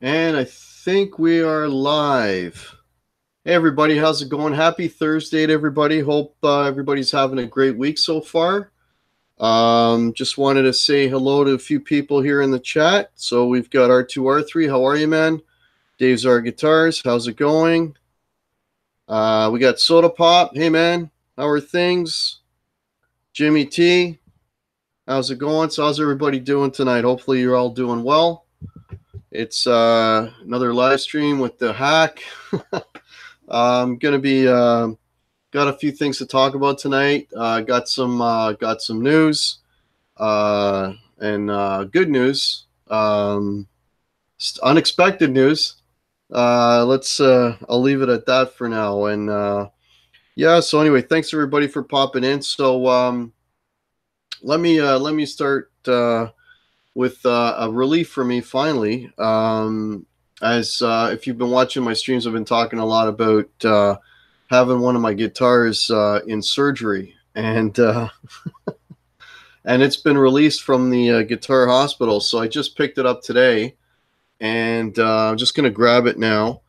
And I think we are live. Hey, everybody, how's it going? Happy Thursday to everybody. Hope everybody's having a great week so far. Just wanted to say hello to a few people here in the chat. So we've got R2R3. How are you, man? Dave's Our Guitars. How's it going? We got Soda Pop. Hey, man. How are things? Jimmy T. How's it going? So how's everybody doing tonight? Hopefully you're all doing well. It's another live stream with the hack. I'm gonna be got a few things to talk about tonight. Got some news and good news. Unexpected news. Let's I'll leave it at that for now. And yeah. So anyway, thanks everybody for popping in. So let me start with a relief for me finally. As if you've been watching my streams, I've been talking a lot about having one of my guitars in surgery, and and it's been released from the guitar hospital. So I just picked it up today, and I'm just gonna grab it now.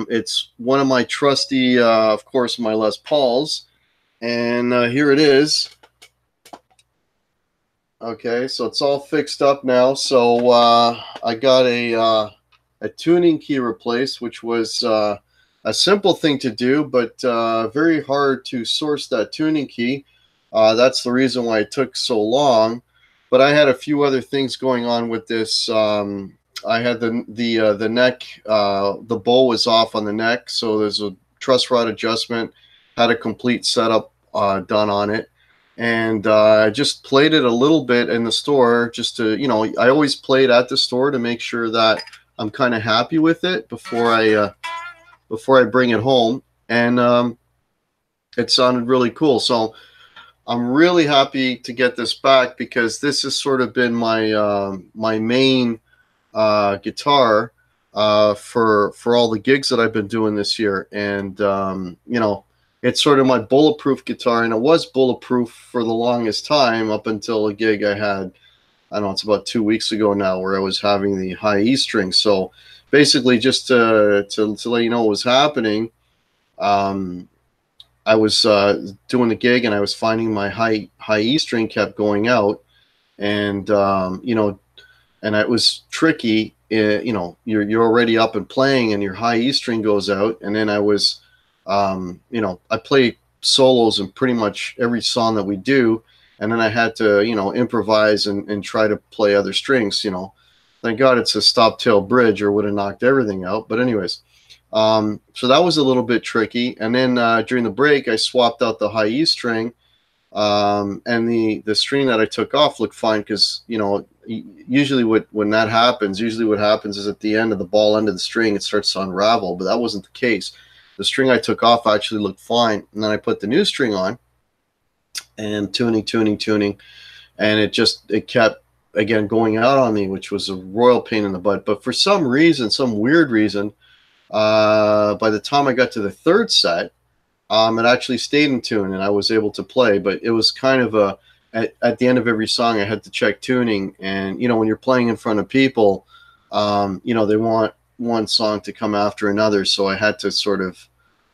It's one of my trusty, of course, my Les Pauls, and here it is. Okay, so it's all fixed up now. So I got a tuning key replaced, which was a simple thing to do, but very hard to source that tuning key. That's the reason why it took so long. But I had a few other things going on with this. I had the neck, the bow was off on the neck, so there's a truss rod adjustment. Had a complete setup done on it. And I just played it a little bit in the store just to, I always play it at the store to make sure that I'm kind of happy with it before I bring it home. And it sounded really cool. So I'm really happy to get this back because this has sort of been my my main guitar for all the gigs that I've been doing this year. And it's sort of my bulletproof guitar, and it was bulletproof for the longest time up until a gig I had. I don't know, it's about 2 weeks ago now, where I was having the high E string. So basically, just to let you know what was happening, I was doing the gig, and I was finding my high E string kept going out, and and it was tricky. You're already up and playing, and your high E string goes out, and then I was I play solos in pretty much every song that we do, and then I had to, improvise and try to play other strings. Thank God it's a stop tail bridge, or would have knocked everything out. But anyways, so that was a little bit tricky. And then during the break, I swapped out the high E string, and the string that I took off looked fine because usually when that happens, what happens is at the end of the ball end of the string, it starts to unravel. But that wasn't the case. The string I took off actually looked fine, and then I put the new string on, and tuning, and it kept again going out on me, which was a royal pain in the butt. But for some reason, some weird reason, by the time I got to the third set, it actually stayed in tune, and I was able to play. But it was kind of at the end of every song, I had to check tuning, and when you're playing in front of people, they want one song to come after another, so I had to sort of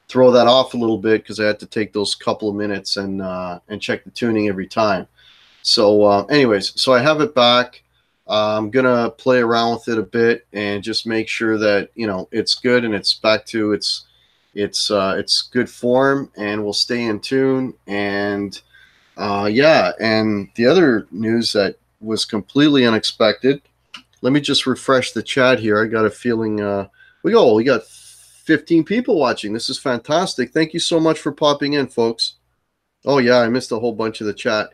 throw that off a little bit because I had to take those couple of minutes and check the tuning every time. So anyways, so I have it back. I'm gonna play around with it a bit and just make sure that it's good and it's back to its good form, and we'll stay in tune. And yeah, and the other news that was completely unexpected. Let me just refresh the chat here. I got a feeling we got 15 people watching. This is fantastic. Thank you so much for popping in, folks. Oh yeah, I missed a whole bunch of the chat.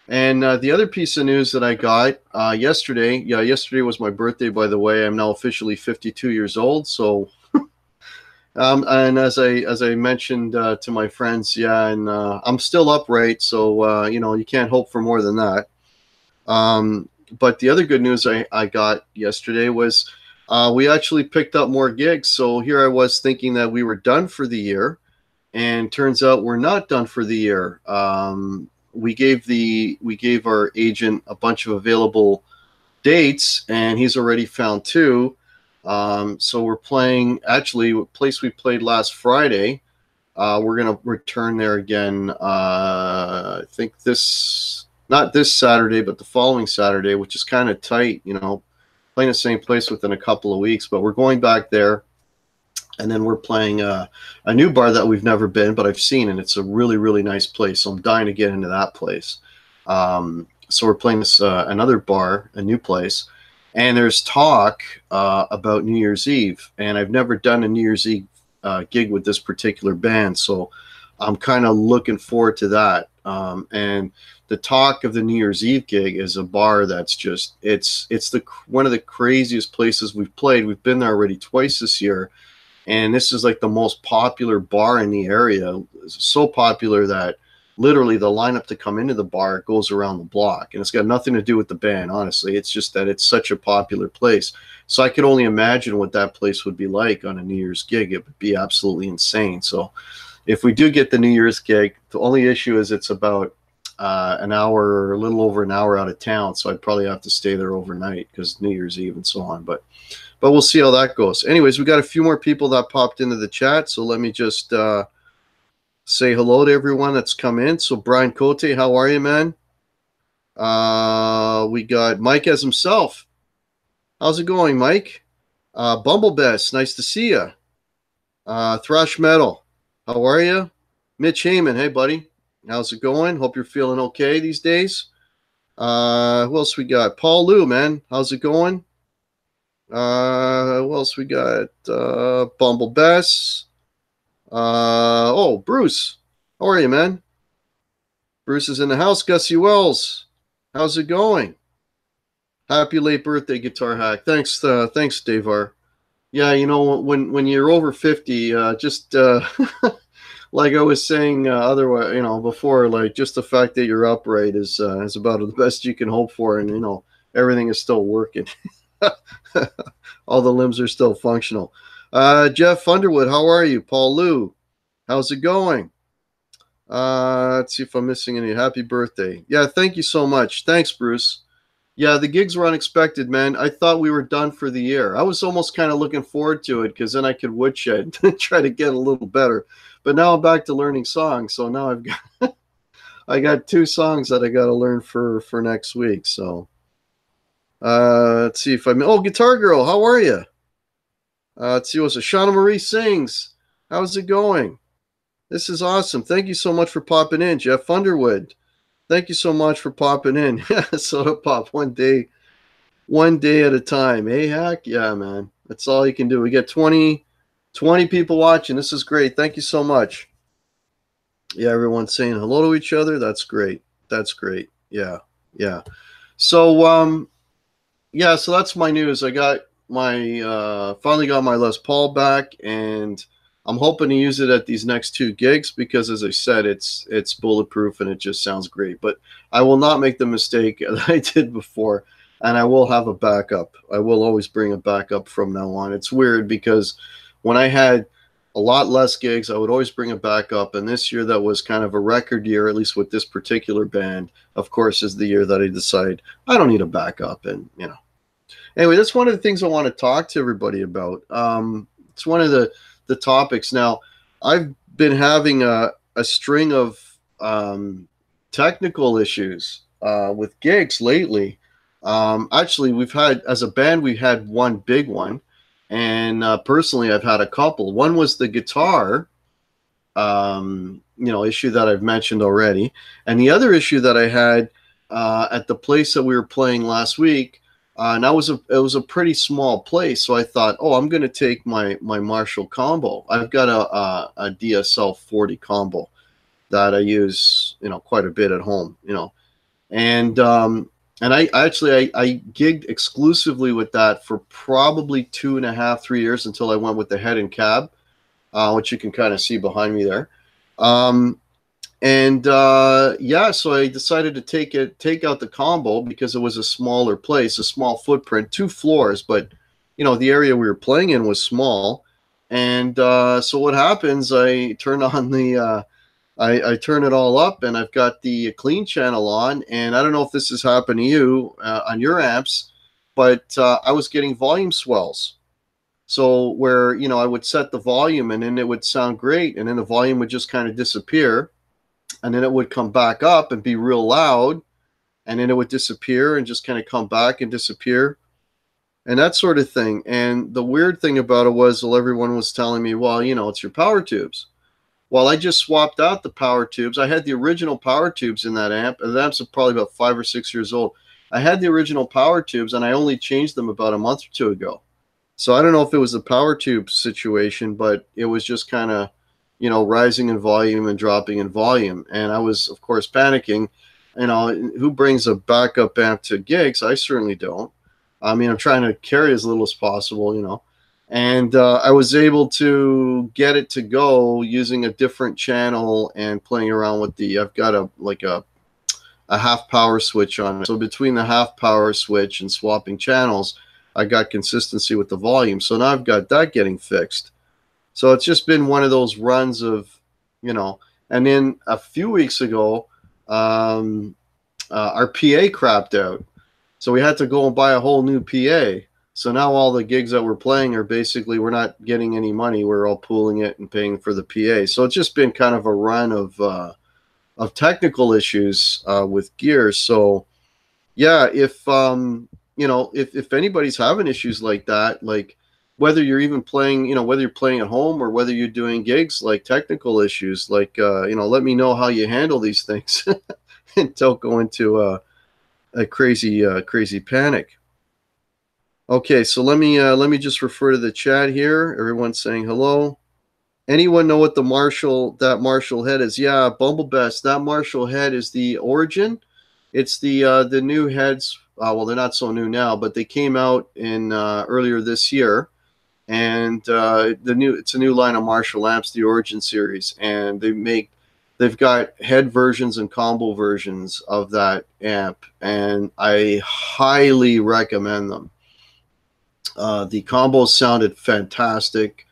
And the other piece of news that I got yesterday. Yeah, yesterday was my birthday, by the way. I'm now officially 52 years old. So, and as I mentioned to my friends, yeah, and I'm still upright. So you can't hope for more than that. But the other good news I got yesterday was we actually picked up more gigs. So here I was thinking that we were done for the year, and turns out we're not done for the year. We gave our agent a bunch of available dates, and he's already found two. So we're playing, actually, a place we played last Friday. We're going to return there again, I think not this Saturday, but the following Saturday, which is kind of tight, you know, playing the same place within a couple of weeks. But we're going back there, and then we're playing a new bar that we've never been, but I've seen, and it's a really, really nice place. So I'm dying to get into that place. So we're playing this another bar, a new place. And there's talk about New Year's Eve, and I've never done a New Year's Eve gig with this particular band, so I'm kind of looking forward to that. And the talk of the New Year's Eve gig is a bar that's just it's one of the craziest places we've played. We've been there already twice this year, and this is like the most popular bar in the area. It's so popular that literally the lineup to come into the bar goes around the block, and it's got nothing to do with the band, honestly. It's just that it's such a popular place. So I could only imagine what that place would be like on a New Year's gig. It would be absolutely insane. So if we do get the New Year's gig, the only issue is it's about an hour or a little over an hour out of town, so I'd probably have to stay there overnight because New Year's Eve and so on. But we'll see how that goes. Anyways, we got a few more people that popped into the chat, so let me just say hello to everyone that's come in. So Brian Cote, how are you, man? We got Mike as himself. How's it going, Mike? Bumblebest, nice to see you. Thrash Metal, how are you? Mitch Heyman, hey, buddy. How's it going? Hope you're feeling okay these days. Who else we got? Paul Lou, man. How's it going? Who else we got? Bumblebest. Oh, Bruce. How are you, man? Bruce is in the house. Gussie Wells. How's it going? Happy late birthday, Guitar Hack. Thanks, Dave R. Yeah, you know, when you're over 50, just like I was saying otherwise, you know, before, like just the fact that you're upright is about the best you can hope for, and you know everything is still working. All the limbs are still functional. Jeff Underwood, how are you? Paul Lou, how's it going? Let's see if I'm missing any. Happy birthday. Yeah, thank you so much. Thanks, Bruce. Yeah, the gigs were unexpected, man. I thought we were done for the year. I was almost kind of looking forward to it because then I could woodshed and try to get a little better. But now I'm back to learning songs. So now I've got I got 2 songs that I got to learn for next week. So let's see if I'm. Oh, Guitar Girl, how are you? Let's see what's it. Shauna Marie Sings. How's it going? This is awesome. Thank you so much for popping in, Jeff Underwood. Thank you so much for popping in. Soda Pop, one day at a time. Hey, Hack? Yeah, man. That's all you can do. We get 20 people watching. This is great. Thank you so much. Yeah, everyone's saying hello to each other. That's great. That's great. Yeah. So, yeah, so that's my news. I got my finally got my Les Paul back, and I'm hoping to use it at these next 2 gigs because, as I said, it's bulletproof and it just sounds great. But I will not make the mistake that I did before, and I will have a backup. I will always bring a backup from now on. It's weird because when I had a lot less gigs, I would always bring a backup, and this year that was kind of a record year, at least with this particular band, of course, is the year that I decided I don't need a backup. And, you know, anyway, that's one of the things I want to talk to everybody about. It's one of the topics. Now, I've been having a string of technical issues with gigs lately. Actually, we've had, as a band, we had one big one, and personally, I've had a couple. One was the guitar, issue that I've mentioned already, and the other issue that I had at the place that we were playing last week. And it was a pretty small place, so I thought, oh, I'm going to take my Marshall combo. I've got a DSL 40 combo that I use, quite a bit at home, and I gigged exclusively with that for probably 2.5, 3 years until I went with the head and cab, which you can kind of see behind me there. So I decided to take out the combo because it was a smaller place, a small footprint, 2 floors, but the area we were playing in was small. And so what happens, I turn on I turn it all up, and I've got the clean channel on, and I don't know if this has happened to you on your amps, but I was getting volume swells. So where, you know, I would set the volume and then it would sound great, and then the volume would just kind of disappear, and then it would come back up and be real loud, and then it would disappear and just kind of come back and disappear, and that sort of thing. And the weird thing about it was, well, everyone was telling me, well, you know, it's your power tubes. Well, I just swapped out the power tubes. I had the original power tubes in that amp, and the amp's probably about 5 or 6 years old. I had the original power tubes, and I only changed them about a month or two ago. So I don't know if it was the power tube situation, but it was just kind of, you know, rising in volume and dropping in volume. And I was, of course, panicking. You know, who brings a backup amp to gigs? I certainly don't. I mean, I'm trying to carry as little as possible, you know. And I was able to get it to go using a different channel and playing around with the, I've got a half power switch on it. So between the half power switch and swapping channels, I got consistency with the volume. So now I've got that getting fixed. So it's just been one of those runs of, you know. And then a few weeks ago, our PA crapped out. So we had to go and buy a whole new PA. So now all the gigs that we're playing are basically, we're not getting any money. We're all pooling it and paying for the PA. So it's just been kind of a run of technical issues with gears. So yeah, if you know, if anybody's having issues like that, like whether you're even playing, you know, whether you're playing at home or whether you're doing gigs, like technical issues, like you know, let me know how you handle these things and don't go into a crazy panic. Okay, so let me just refer to the chat here. Everyone's saying hello. Anyone know what the that Marshall head is? Yeah, Bumblebest. That Marshall head is the Origin. It's the new heads. Well, they're not so new now, but they came out in earlier this year, and it's a new line of Marshall amps, the Origin series, and they've got head versions and combo versions of that amp, and I highly recommend them. The combos sounded fantastic.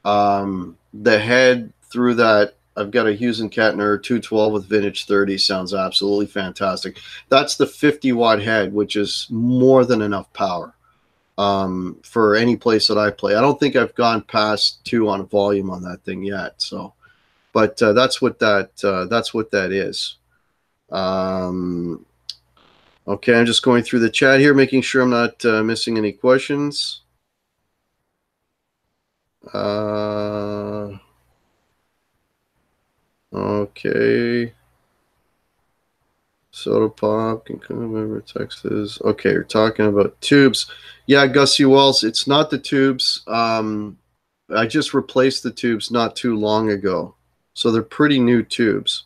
The head through that, I've got a Hughes and Kettner 212 with vintage 30, sounds absolutely fantastic. That's the 50-watt head, which is more than enough power for any place that I play. I don't think I've gone past 2 on volume on that thing yet. So, but that's what that is. Okay, I'm just going through the chat here, making sure I'm not missing any questions. Okay. Soda Pop can come over Texas. Okay, you're talking about tubes. Yeah, Gussie Wells, it's not the tubes. I just replaced the tubes not too long ago. So they're pretty new tubes.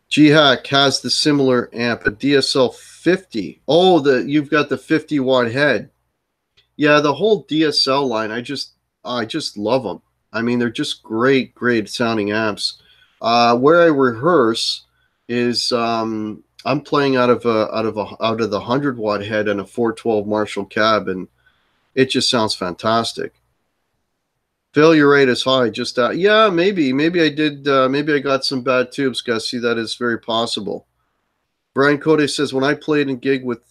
G-Hack has the similar amp, a DSL 50. Oh, you've got the 50-watt head. Yeah, the whole DSL line, I just love them. I mean, they're just great sounding amps. Where I rehearse is I'm playing out of the 100-watt head and a 412 Marshall cab, and it just sounds fantastic. Failure rate is high. Just yeah, maybe I did. Maybe I got some bad tubes, Gussie. That is very possible. Brian Code says, when I played in gig with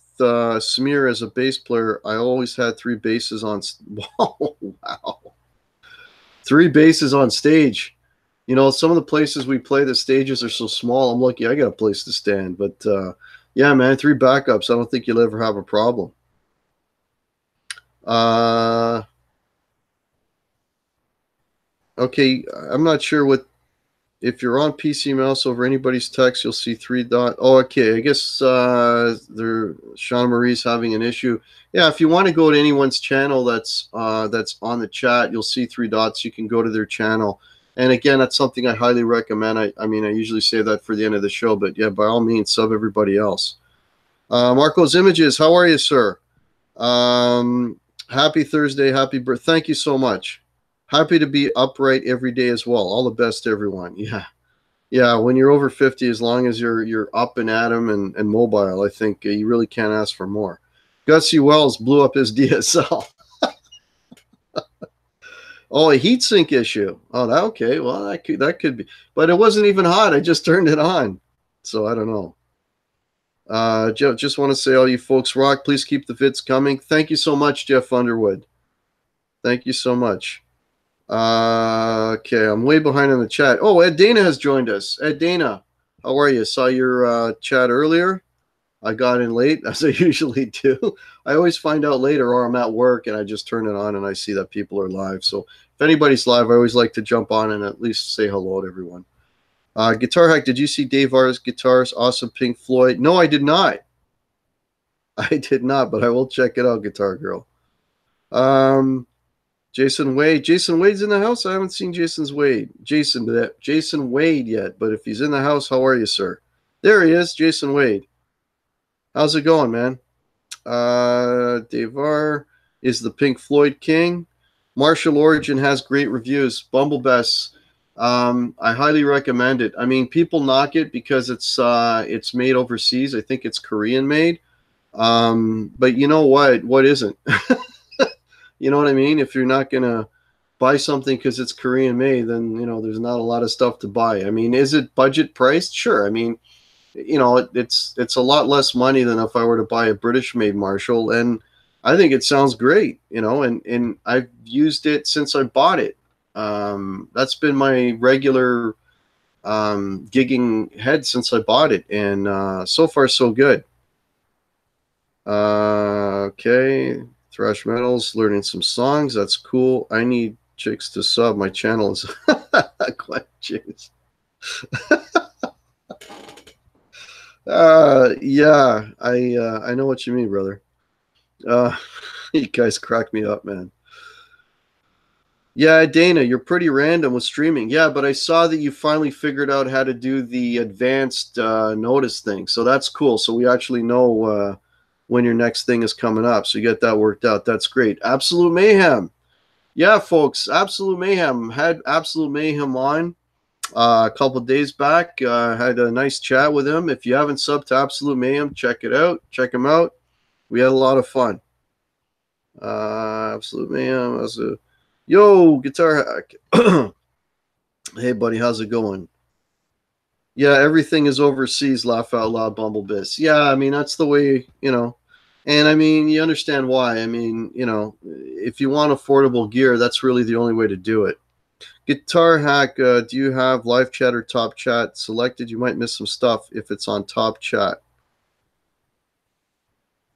Smear as a bass player, I always had 3 basses on. Wow, 3 basses on stage. You know, some of the places we play, the stages are so small. I'm lucky I got a place to stand. But yeah, man, 3 backups. I don't think you'll ever have a problem. Okay, I'm not sure if you're on PC Mouse over anybody's text, you'll see 3 dots. Oh, okay, I guess Sean Marie's having an issue. Yeah, if you want to go to anyone's channel that's on the chat, you'll see 3 dots. You can go to their channel. And again, that's something I highly recommend. I mean, I usually say that for the end of the show, but yeah, by all means, sub everybody else. Marco's Images, how are you, sir? Happy Thursday, happy birthday. Thank you so much. Happy to be upright every day as well. All the best to everyone. Yeah. When you're over 50, as long as you're up and at 'em and mobile, I think you really can't ask for more. Gussie Wells blew up his DSL. Oh, a heatsink issue. Oh, okay. Well, that could be. But it wasn't even hot. I just turned it on. So I don't know. Just want to say, all you folks rock. Please keep the vids coming. Thank you so much, Jeff Underwood. Thank you so much. Okay, I'm way behind in the chat. Oh, Ed Dana has joined us. Ed Dana, how are you? Saw your chat earlier. I got in late, as I usually do. I always find out later, or I'm at work and I just turn it on and I see that people are live. So if anybody's live, I always like to jump on and at least say hello to everyone. Guitar Hack, did you see Dave Vara's guitars? Awesome Pink Floyd. No, I did not. I did not, but I will check it out, Guitar Girl. Jason Wade. Jason Wade's in the house? I haven't seen Jason Wade yet, but if he's in the house, how are you, sir? There he is, Jason Wade. How's it going, man? Dave Var is the Pink Floyd king. Martial Origin has great reviews. Bumblebess, I highly recommend it. I mean, people knock it because it's made overseas. I think it's Korean made. But you know what? What isn't? You know what I mean? If you're not gonna buy something because it's Korean made, then there's not a lot of stuff to buy. I mean, is it budget priced? Sure. I mean, it's a lot less money than if I were to buy a British made Marshall, and I think it sounds great. And I've used it since I bought it. That's been my regular gigging head since I bought it, and so far so good. Okay. Thrash Metals, learning some songs. That's cool. I need chicks to sub. My channel is quite chicks. Yeah, I know what you mean, brother. You guys crack me up, man. Yeah, Dana, you're pretty random with streaming. Yeah, but I saw that you finally figured out how to do the advanced notice thing. So that's cool. So we actually know when your next thing is coming up. So you get that worked out. That's great. Absolute Mayhem. Yeah, folks, Absolute Mayhem. Had Absolute Mayhem on a couple of days back. Had a nice chat with him. If you haven't subbed to Absolute Mayhem, check it out. Check him out. We had a lot of fun. Absolute Mayhem. Yo, Guitar Hack. Hey, buddy, how's it going? Yeah, everything is overseas, laugh out loud, Bumblebiss. Yeah, I mean, that's the way, and I mean, you understand why. I mean, if you want affordable gear, that's really the only way to do it. Guitar Hack, do you have live chat or top chat selected? You might miss some stuff if it's on top chat.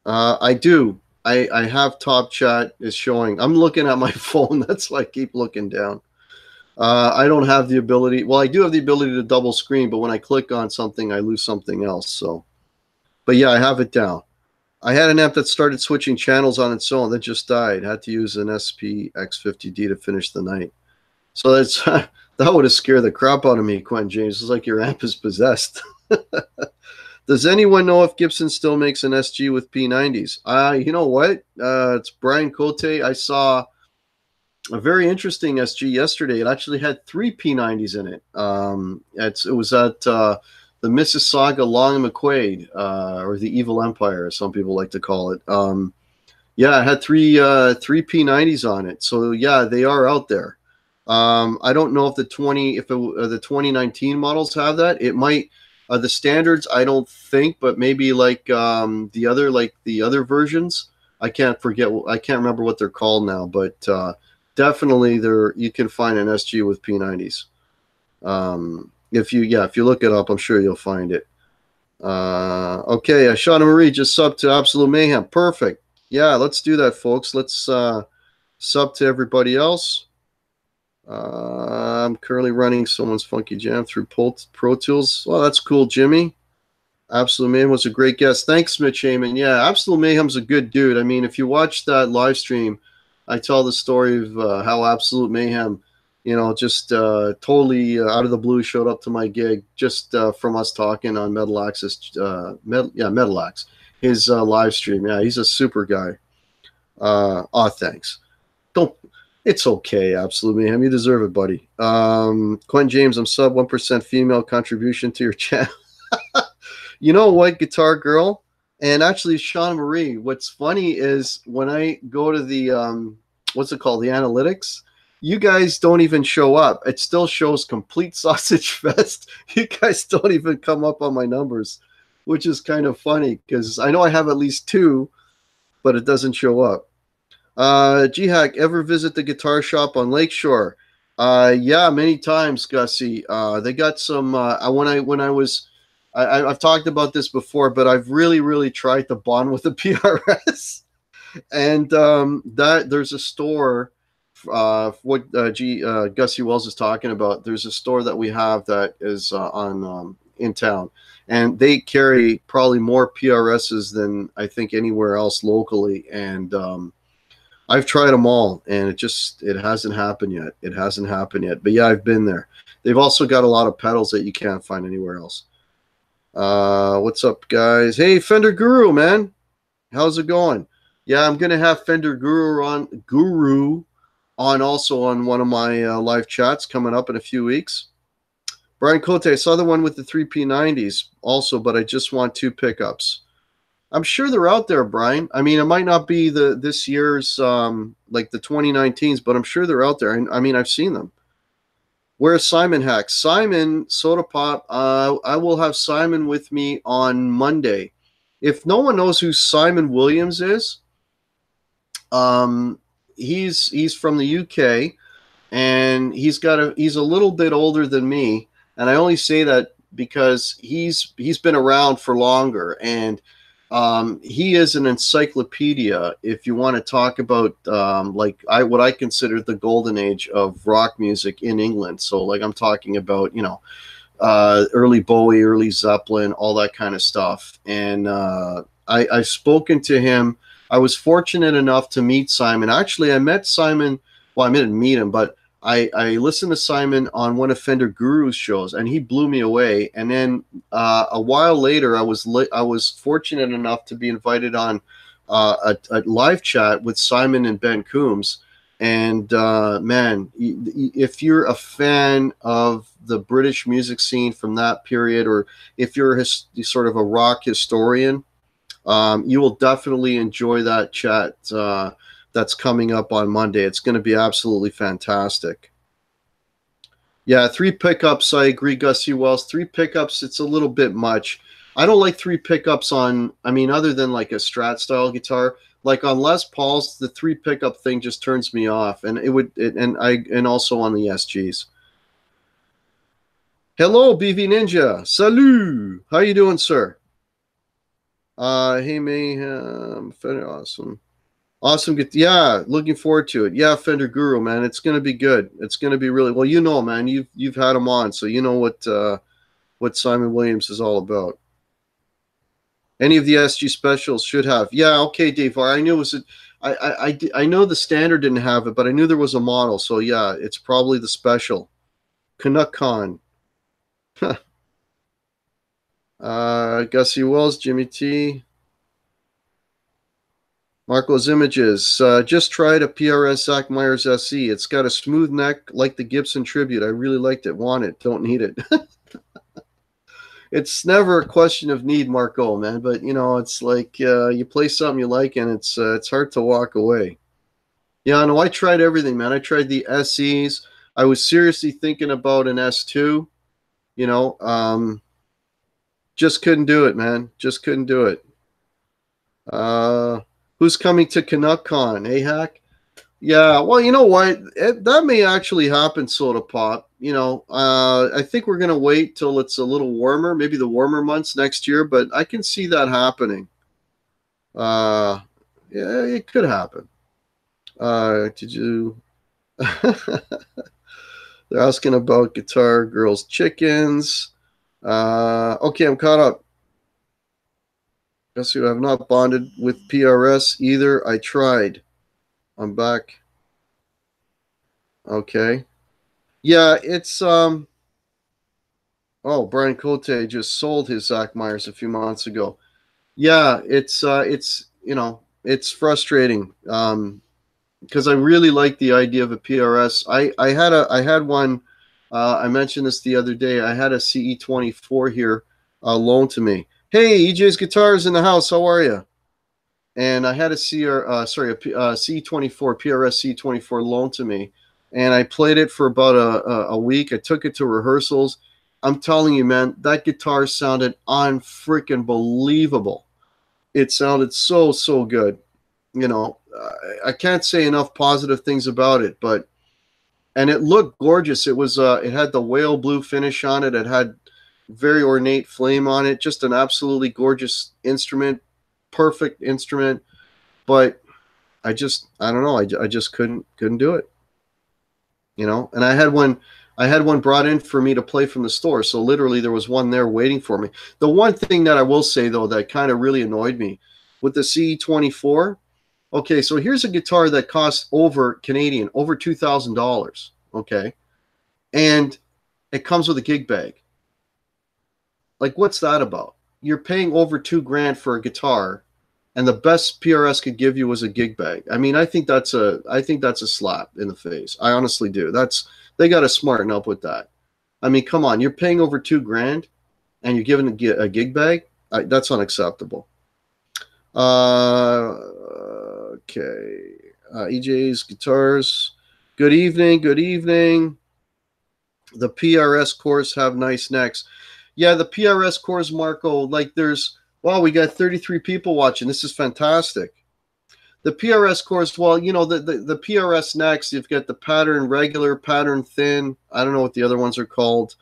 I do. I have top chat is showing. I'm looking at my phone. That's why I keep looking down. I don't have the ability. Well, I do have the ability to double screen, but when I click on something, I lose something else. So, but yeah, I have it down. I had an amp that started switching channels on its own that just died. Had to use an SPX50D to finish the night. So that's that would have scared the crap out of me, Quentin James. It's like your amp is possessed. Does anyone know if Gibson still makes an SG with P90s? You know what? It's Brian Cote. I saw a very interesting SG yesterday. It actually had 3 P90s in it. It was at the Mississauga Long and McQuaid, or the Evil Empire, as some people like to call it. Yeah, it had three P90s on it. So yeah, they are out there. I don't know if the 2019 models have that. It might. The standards, I don't think, but maybe like the other versions. I can't remember what they're called now, but definitely you can find an SG with P90s. If you look it up, I'm sure you'll find it. Okay, Shauna Marie just subbed to Absolute Mayhem. Perfect. Yeah, let's do that, folks. Let's sub to everybody else. I'm currently running someone's funky jam through Pro Tools. Well, that's cool, Jimmy. Absolute Mayhem was a great guest. Thanks, Mitch Heyman. Yeah, Absolute Mayhem's a good dude. I mean, if you watch that live stream, I tell the story of how Absolute Mayhem, just totally out of the blue showed up to my gig just from us talking on Metal Access. Metal Axe, his live stream. Yeah, he's a super guy. Thanks. It's okay, Absolute Mayhem. You deserve it, buddy. Quentin James, I'm sub 1% female contribution to your channel. You know what, Guitar Girl? And actually, Sean Marie, what's funny is when I go to the, what's it called, the analytics, you guys don't even show up. It still shows complete sausage fest. You guys don't even come up on my numbers. which is kind of funny because I know I have at least two, but it doesn't show up. G-Hack, ever visit the guitar shop on Lakeshore? Yeah, many times, Gussie. They got some. I've talked about this before, but I've really tried to bond with the PRS, and that there's a store. Gussie Wells is talking about. There's a store that we have that is on in town, and they carry probably more PRSs than I think anywhere else locally, and I've tried them all, and it hasn't happened yet. It hasn't happened yet. But yeah, I've been there. They've also got a lot of pedals that you can't find anywhere else. What's up, guys? Hey, Fender Guru, man. How's it going? Yeah, I'm gonna have Fender Guru on also on one of my live chats coming up in a few weeks. Brian Cote, I saw the one with the 3P90s also, but I just want two pickups. I'm sure they're out there, Brian. I mean, it might not be this year's like the 2019s, but I'm sure they're out there. I mean, I've seen them. Where's Simon Hack? Simon Soda Pop. I will have Simon with me on Monday. If no one knows who Simon Williams is, he's from the UK, and he's a little bit older than me, and I only say that because he's been around for longer, and he is an encyclopedia if you want to talk about what I consider the golden age of rock music in England. So like I'm talking about, early Bowie, early Zeppelin, all that kind of stuff. And I've spoken to him. I was fortunate enough to meet Simon. Actually, I met Simon. Well, I didn't meet him, but I listened to Simon on one of Fender Guru's shows, and he blew me away. And then a while later, I was fortunate enough to be invited on a live chat with Simon and Ben Coombs. And man, if you're a fan of the British music scene from that period, or if you're sort of a rock historian, you will definitely enjoy that chat. That's coming up on Monday. It's going to be absolutely fantastic. Yeah, 3 pickups. I agree, Gussie Wells. 3 pickups, it's a little bit much. I don't like 3 pickups on, other than like a Strat style guitar. Like on Les Paul's, the 3 pickup thing just turns me off, and and also on the SGs. Hello, BV Ninja. Salut. How you doing, sir? Hey, Mayhem. Awesome. Awesome. Yeah, looking forward to it. Yeah, Fender Guru, man. It's going to be good. It's going to be really well. Man, you've had him on, so you know what Simon Williams is all about. Any of the SG specials should have. Yeah, okay, Dave. I knew it was I know the standard didn't have it, but I knew there was a model. So yeah, it's probably the special. Canuck Con. Gussie Wells, Jimmy T. Marco's Images. Just tried a PRS Zach Myers SE. It's got a smooth neck like the Gibson Tribute. I really liked it. Want it. Don't need it. It's never a question of need, Marco, man. But, it's like you play something you like, and it's hard to walk away. Yeah, no, I tried everything, man. I tried the SEs. I was seriously thinking about an S2. Just couldn't do it, man. Just couldn't do it. Who's coming to Canuck Con? Hack? Yeah, well, you know what? That may actually happen, Soda Pop. I think we're going to wait till it's a little warmer, maybe the warmer months next year, but I can see that happening. Yeah, it could happen. Did you... They're asking about Guitar Girls Chickens. Okay, I'm caught up. Guess who? I have not bonded with PRS either. I tried. I'm back. Okay. Yeah, it's oh, Brian Cote just sold his Zach Myers a few months ago. Yeah, it's frustrating. Because I really like the idea of a PRS. I had one. I mentioned this the other day. I had a CE24 here loaned to me. Hey, EJ's Guitars in the house. How are you? And I had a C24 PRS C24 loaned to me, and I played it for about a week. I took it to rehearsals, I'm telling you, man, that guitar sounded unfreaking believable. It sounded so, so good. You know, I can't say enough positive things about it, but, and it looked gorgeous. It was, it had the whale blue finish on it. It had very ornate flame on it. Just an absolutely gorgeous instrument, perfect instrument. But I don't know. I just couldn't do it. You know, and I had one brought in for me to play from the store. So literally there was one there waiting for me. The one thing that I will say though, that kind of really annoyed me with the CE24. Okay, so here's a guitar that costs over Canadian, over $2,000. Okay. And it comes with a gig bag. Like, what's that about? You're paying over $2,000 for a guitar, and the best PRS could give you was a gig bag. I mean, I think that's a slap in the face. I honestly do. They got to smarten up with that. I mean, come on, you're paying over $2,000, and you're giving a gig bag. That's unacceptable. Okay. EJ's guitars. Good evening. Good evening. The PRS cores have nice necks. Yeah, the PRS cores, Marco, like wow, we got 33 people watching. This is fantastic. The PRS cores, well, you know, the PRS necks, you've got the pattern regular, pattern thin. I don't know what the other ones are called.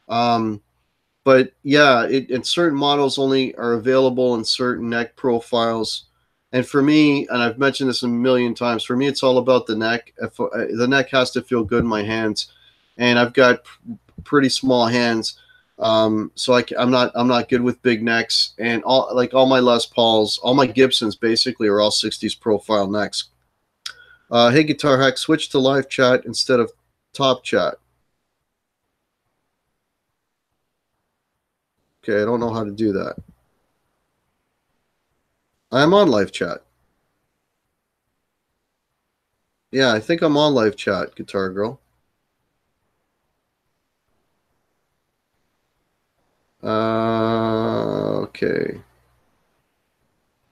But yeah, and certain models only are available in certain neck profiles. And for me, and I've mentioned this a million times, for me, it's all about the neck. The neck has to feel good in my hands. And I've got pretty small hands. So I'm not good with big necks, and all my Les Pauls, all my Gibsons basically are all 60s profile necks. Hey Guitar Hack, switch to live chat instead of top chat. Okay, I don't know how to do that. I'm on live chat. Yeah, I think I'm on live chat, Guitar Girl. Okay.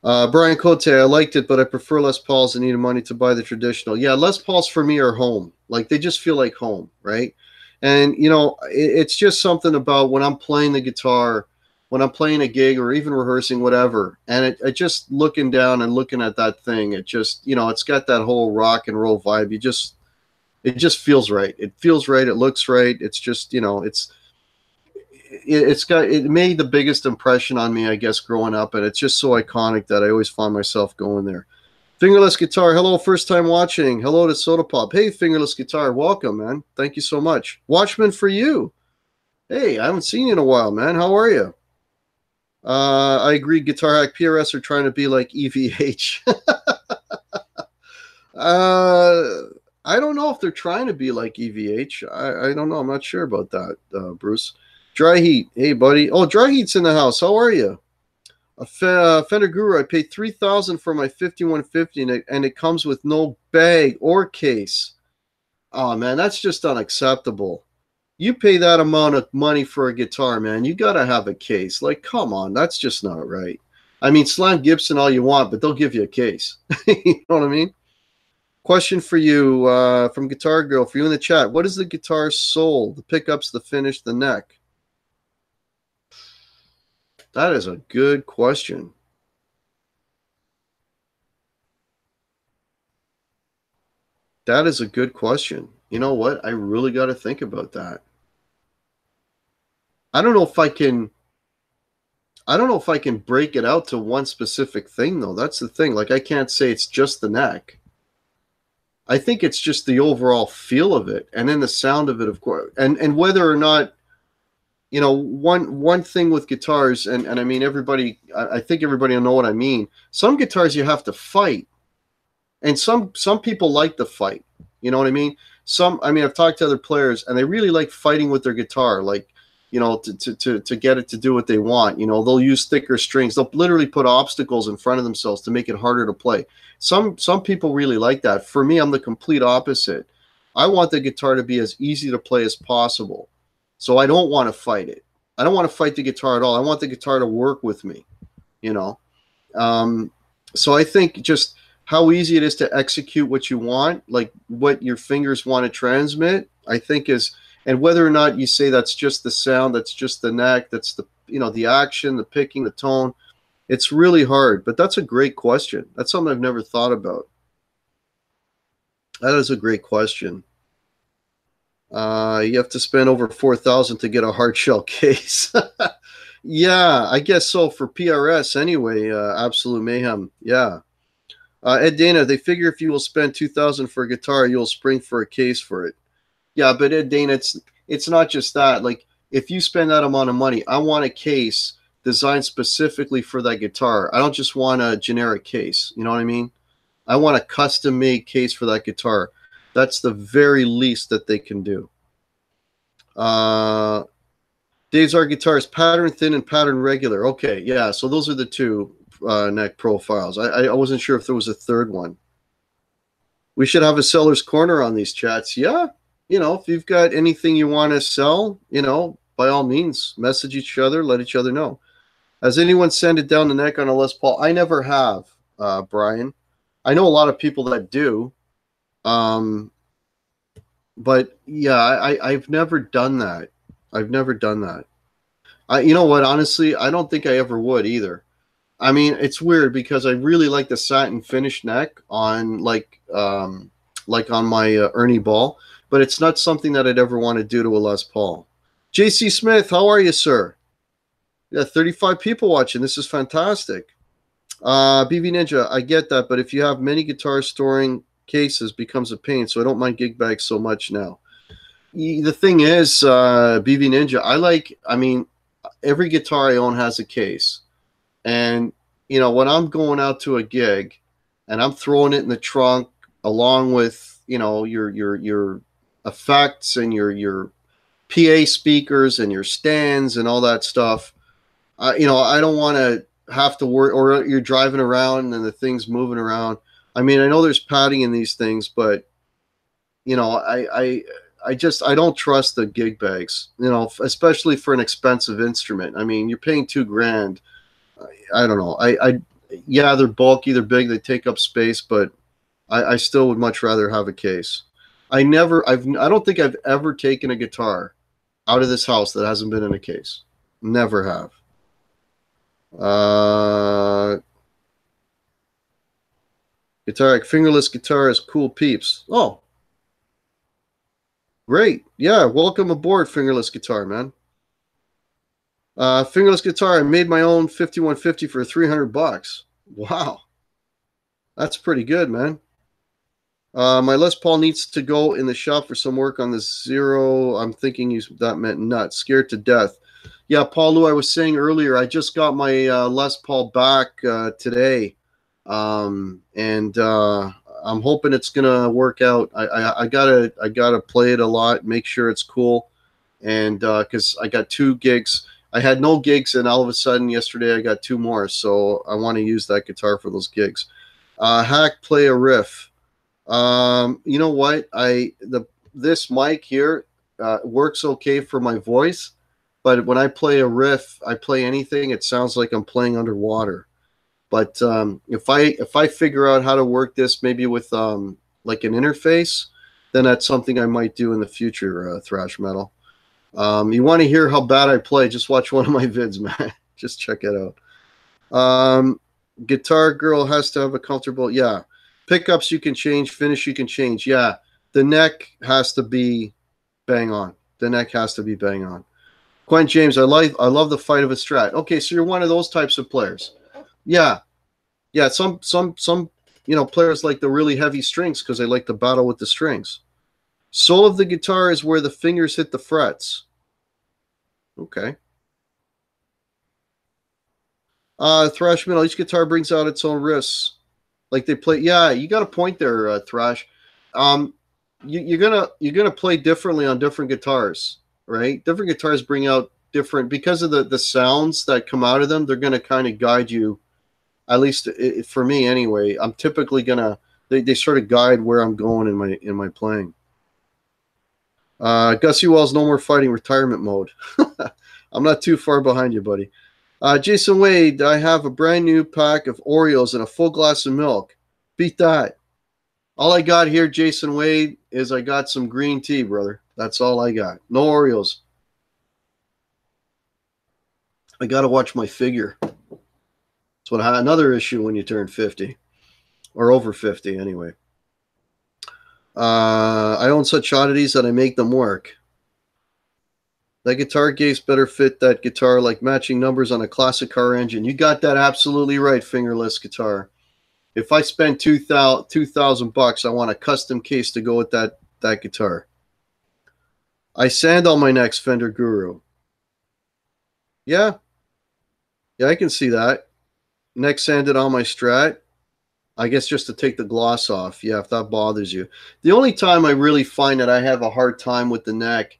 Brian Cote, I liked it, but I prefer Les Pauls and needed money to buy the traditional. Yeah, Les Pauls for me are home. Like, they just feel like home, right? And, you know, it's just something about when I'm playing the guitar, when I'm playing a gig or even rehearsing, whatever, and it just looking down and looking at that thing, it just, you know, it's got that whole rock and roll vibe. It just feels right. It feels right. It looks right. It's just, you know, it made the biggest impression on me, I guess, growing up, and it's just so iconic that I always find myself going there. Fingerless Guitar, hello, first time watching. Hello to Soda Pop. Hey, Fingerless Guitar, welcome, man. Thank you so much. Watchman for you. Hey, I haven't seen you in a while, man. How are you? I agree. Guitar Hack PRS are trying to be like EVH. I don't know if they're trying to be like EVH. I don't know. I'm not sure about that, Bruce. Dry Heat. Hey, buddy. Oh, Dry Heat's in the house. How are you? Fender Guru. I paid $3,000 for my 5150, and it comes with no bag or case. Oh, man, that's just unacceptable. You pay that amount of money for a guitar, man, you got to have a case. Like, come on. That's just not right. I mean, slam Gibson all you want, but they'll give you a case. You know what I mean? Question for you from Guitar Girl, for you in the chat. What is the guitar sold? The pickups, the finish, the neck? That is a good question. That is a good question. You know what? I really got to think about that. I don't know if I can break it out to one specific thing, though. That's the thing. Like, I can't say it's just the neck. I think it's just the overall feel of it, and then the sound of it, of course. And whether or not, you know, one thing with guitars, and I mean, I think everybody will know what I mean. Some guitars you have to fight, and some people like the fight. You know what I mean? I've talked to other players, and they really like fighting with their guitar, like, you know, to get it to do what they want. You know, they'll use thicker strings. They'll literally put obstacles in front of themselves to make it harder to play. Some people really like that. For me, I'm the complete opposite. I want the guitar to be as easy to play as possible. So I don't want to fight it. I don't want to fight the guitar at all. I want the guitar to work with me, you know. So I think just how easy it is to execute what you want, like what your fingers want to transmit, I think is, And whether or not you say that's just the sound, that's just the neck, that's the, you know, the action, the picking, the tone, it's really hard. But that's a great question. That's something I've never thought about. That is a great question. You have to spend over $4,000 to get a hard shell case. Yeah, I guess so for PRS anyway. Absolute Mayhem. Yeah. Ed Dana, they figure if you will spend $2,000 for a guitar, you'll spring for a case for it. Yeah, but Ed Dana, it's not just that. Like, if you spend that amount of money, I want a case designed specifically for that guitar. I don't just want a generic case. You know what I mean? I want a custom-made case for that guitar. That's the very least that they can do. Dave's Art Guitars, pattern thin and pattern regular. Okay, yeah, so those are the two neck profiles. I wasn't sure if there was a third one. We should have a seller's corner on these chats. Yeah, you know, if you've got anything you want to sell, you know, by all means, message each other, let each other know. Has anyone sanded down the neck on a Les Paul? I never have, Brian. I know a lot of people that do. But yeah, I've never done that. I've never done that. You know what? Honestly, I don't think I ever would either. I mean, it's weird because I really like the satin finish neck on like on my Ernie Ball, but it's not something that I'd ever want to do to a Les Paul. JC Smith, how are you, sir? Yeah, 35 people watching. This is fantastic. BV Ninja, I get that, but if you have many guitars storing cases becomes a pain, so I don't mind gig bags so much now. The thing is, BV Ninja, I mean, every guitar I own has a case. And, you know, when I'm going out to a gig and I'm throwing it in the trunk along with, you know, your effects and your PA speakers and your stands and all that stuff, you know, I don't want to have to worry, or you're driving around and the thing's moving around. I mean, I know there's padding in these things, but, you know, I don't trust the gig bags, you know, especially for an expensive instrument. I mean, you're paying $2,000. I don't know. Yeah, they're bulky, they're big, they take up space, but I still would much rather have a case. I don't think I've ever taken a guitar out of this house that hasn't been in a case. Never have. Fingerless guitar is cool peeps. Oh, great. Yeah, welcome aboard, Fingerless Guitar, man. Fingerless guitar, I made my own 5150 for $300. Wow. That's pretty good, man. My Les Paul needs to go in the shop for some work on the zero. I'm thinking that meant nuts. Scared to death. Yeah, Paul Lou, I was saying earlier, I just got my Les Paul back today. I'm hoping it's gonna work out. I gotta play it a lot, make sure it's cool, and because I got 2 gigs. I had no gigs, and all of a sudden yesterday I got 2 more, so I want to use that guitar for those gigs. Hack, play a riff. You know what? This mic here works okay for my voice, but when I play a riff, I play anything, it sounds like I'm playing underwater. But if I figure out how to work this, maybe with like an interface, then that's something I might do in the future. Thrash metal. You want to hear how bad I play? Just watch one of my vids, man. Just check it out. Guitar Girl has to have a comfortable, yeah. Pickups you can change, finish you can change. Yeah, the neck has to be bang on. The neck has to be bang on. Quinn James, I love the fight of a Strat. Okay, so you're one of those types of players. Yeah, yeah. Some you know, players like the really heavy strings because they like to battle with the strings. Sole of the guitar is where the fingers hit the frets. Okay. Thrash metal. Each guitar brings out its own riffs. Like they play. Yeah, you got a point there, Thrash. You're gonna play differently on different guitars, right? Different guitars bring out different, because of the sounds that come out of them. They're gonna kind of guide you. At least for me, anyway. I'm typically gonna they sort of guide where I'm going in my playing. Gussie Wells, no more fighting, retirement mode. I'm not too far behind you, buddy. Jason Wade, I have a brand new pack of Oreos and a full glass of milk. Beat that. All I got here, Jason Wade, is I got some green tea, brother. That's all I got. No Oreos. I got to watch my figure. That's what another issue when you turn 50 or over 50 anyway. I own such oddities that I make them work. That guitar case better fit that guitar like matching numbers on a classic car engine. You got that absolutely right, fingerless guitar. If I spend $2,000, I want a custom case to go with that guitar. I sand on my next Fender Guru. Yeah, I can see that. Neck sanded on my Strat. I guess just to take the gloss off. Yeah, if that bothers you. The only time I really find that I have a hard time with the neck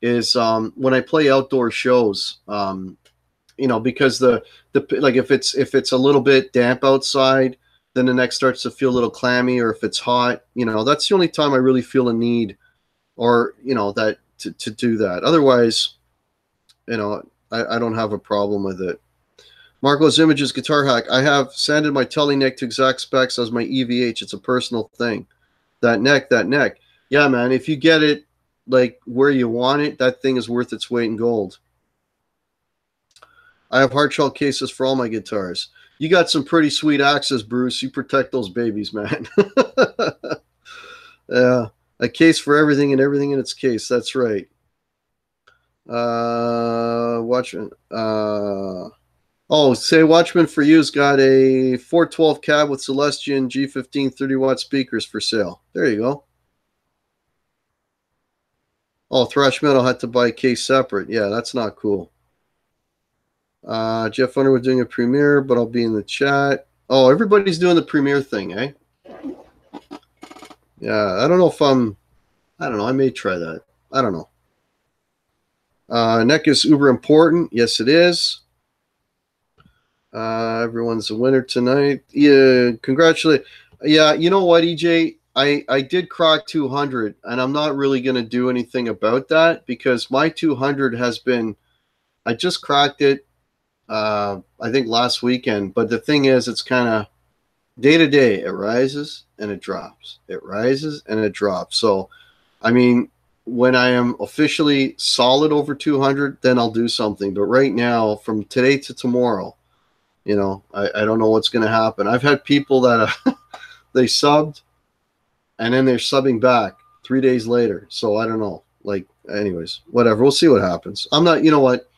is when I play outdoor shows. You know, because the like if it's a little bit damp outside, then the neck starts to feel a little clammy, or if it's hot, you know, that's the only time I really feel a need, or you know, that to do that. Otherwise, you know, I don't have a problem with it. Marco's Images Guitar Hack. I have sanded my telly neck to exact specs as my EVH. It's a personal thing. That neck. Yeah, man, if you get it like where you want it, that thing is worth its weight in gold. I have hard shell cases for all my guitars. You got some pretty sweet axes, Bruce. You protect those babies, man. Yeah, a case for everything and everything in its case. That's right. Watchman. Oh, say Watchman for You's got a 412 cab with Celestion G15 30-watt speakers for sale. There you go. Oh, Thrash Metal had to buy a case separate. Yeah, that's not cool. Jeff Underwood doing a premiere, but I'll be in the chat. Oh, everybody's doing the premiere thing, eh? Yeah, I don't know if I don't know. I may try that. I don't know. Neck is uber important. Yes, it is. Everyone's a winner tonight. Yeah, congratulate. Yeah, you know what, EJ? I did crack 200, and I'm not really going to do anything about that because my 200 has been, I just cracked it, I think last weekend. But the thing is, it's kind of day to day. It rises and it drops. It rises and it drops. So, I mean, when I am officially solid over 200, then I'll do something. But right now, from today to tomorrow, you know, I don't know what's going to happen. I've had people that they subbed, and then they're subbing back 3 days later. So I don't know. Like, anyways, whatever. We'll see what happens. I'm not, you know what?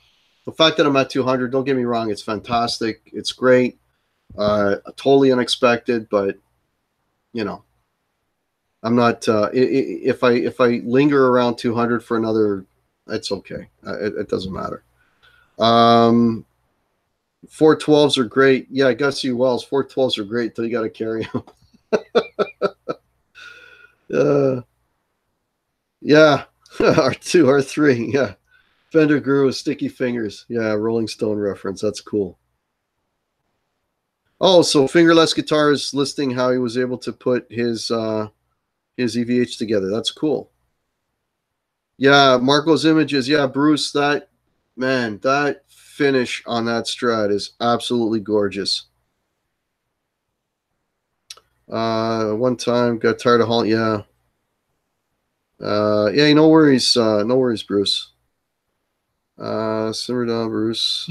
The fact that I'm at 200, don't get me wrong, it's fantastic. It's great. Totally unexpected, but, you know, I'm not, if I linger around 200 for another, it's okay. It doesn't matter. 412s are great. Yeah, Gussie Wells, 412s are great until you got to carry them. Yeah, R2, R3, yeah. Fender Guru with sticky fingers. Yeah, Rolling Stone reference. That's cool. Oh, so Fingerless Guitars listing how he was able to put his EVH together. That's cool. Yeah, Marco's Images. Yeah, Bruce, that, man, that finish on that Strat is absolutely gorgeous. One time got tired of hauling. Yeah. Yeah, no worries. No worries, Bruce. Simmer down, Bruce.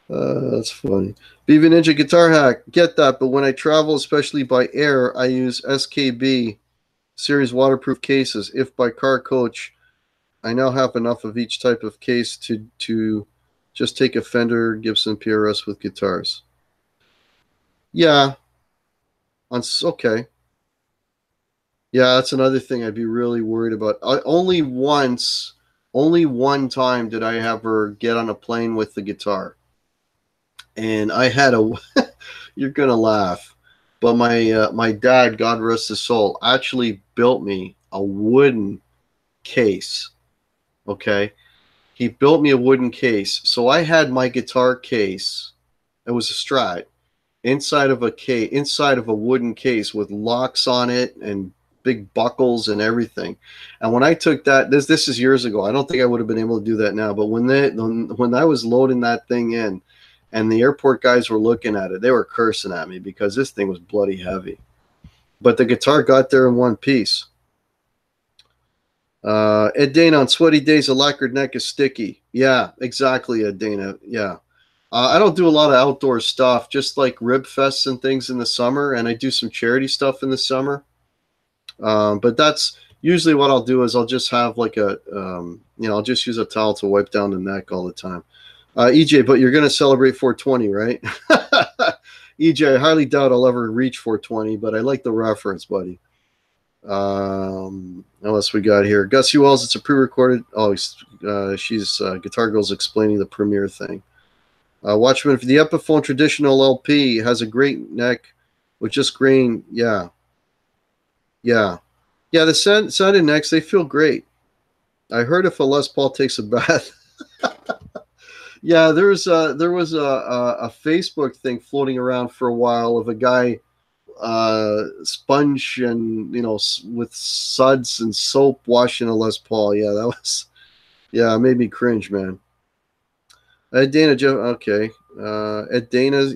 That's funny. BV Ninja Guitar Hack. Get that, but when I travel, especially by air, I use SKB series waterproof cases. If by car coach, I now have enough of each type of case to just take a Fender Gibson PRS with guitars. Yeah. Okay. Yeah, that's another thing I'd be really worried about. Only one time did I ever get on a plane with the guitar. And I had a, you're going to laugh, but my dad, God rest his soul, actually built me a wooden case. Okay. He built me a wooden case. So I had my guitar case. It was a Strat inside of a wooden case with locks on it and big buckles and everything. And when I took that, this is years ago. I don't think I would have been able to do that now. But when I was loading that thing in, and the airport guys were looking at it, they were cursing at me because this thing was bloody heavy. but the guitar got there in one piece. Ed Dana, on sweaty days, a lacquered neck is sticky. Yeah, exactly, Ed Dana. Yeah. I don't do a lot of outdoor stuff, just like rib fests and things in the summer, and I do some charity stuff in the summer. But that's usually what I'll do is I'll just have like I'll just use a towel to wipe down the neck all the time. EJ, but you're going to celebrate 420, right? EJ, I highly doubt I'll ever reach 420, but I like the reference, buddy. What else we got here? Gussie Wells, it's a pre-recorded. Oh, she's Guitar Girl's explaining the premiere thing. Watchman, the Epiphone traditional LP has a great neck with just grain. Yeah. The sounded necks, they feel great. I heard if a Les Paul takes a bath. Yeah, there was a Facebook thing floating around for a while of a guy sponge and with suds and soap washing a Les Paul. Yeah, it made me cringe, man. Ed Dana, okay. Ed Dana's